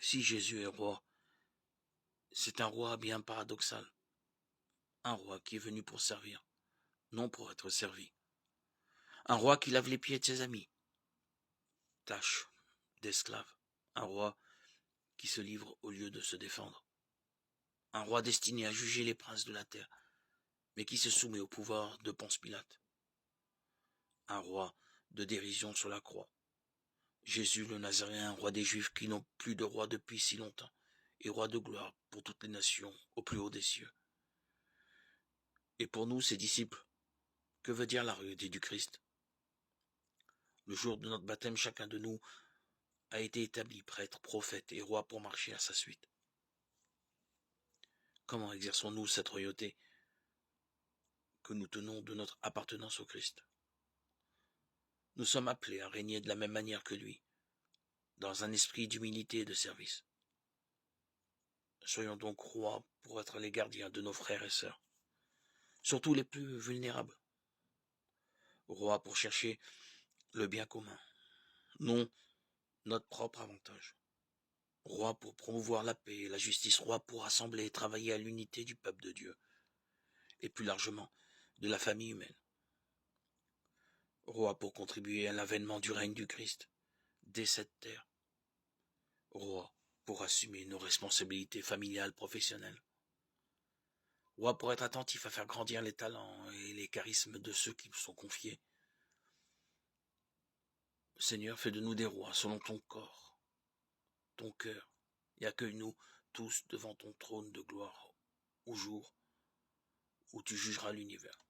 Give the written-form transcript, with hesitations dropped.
Si Jésus est roi, c'est un roi bien paradoxal. Un roi qui est venu pour servir, non pour être servi. Un roi qui lave les pieds de ses amis. Tâche d'esclave. Un roi qui se livre au lieu de se défendre. Un roi destiné à juger les princes de la terre, mais qui se soumet au pouvoir de Ponce Pilate. Un roi de dérision sur la croix. Jésus le Nazaréen, roi des Juifs qui n'ont plus de roi depuis si longtemps, et roi de gloire pour toutes les nations au plus haut des cieux. Et pour nous, ses disciples, que veut dire la royauté du Christ? Le jour de notre baptême, chacun de nous a été établi prêtre, prophète et roi pour marcher à sa suite. Comment exerçons-nous cette royauté que nous tenons de notre appartenance au Christ? Nous sommes appelés à régner de la même manière que lui, dans un esprit d'humilité et de service. Soyons donc rois pour être les gardiens de nos frères et sœurs, surtout les plus vulnérables. Rois pour chercher le bien commun, non notre propre avantage. Roi pour promouvoir la paix et la justice, roi pour rassembler et travailler à l'unité du peuple de Dieu, et plus largement de la famille humaine. Roi pour contribuer à l'avènement du règne du Christ, dès cette terre. Roi pour assumer nos responsabilités familiales, professionnelles. Roi pour être attentif à faire grandir les talents et les charismes de ceux qui nous sont confiés. Seigneur, fais de nous des rois selon ton corps, ton cœur, et accueille-nous tous devant ton trône de gloire au jour où tu jugeras l'univers.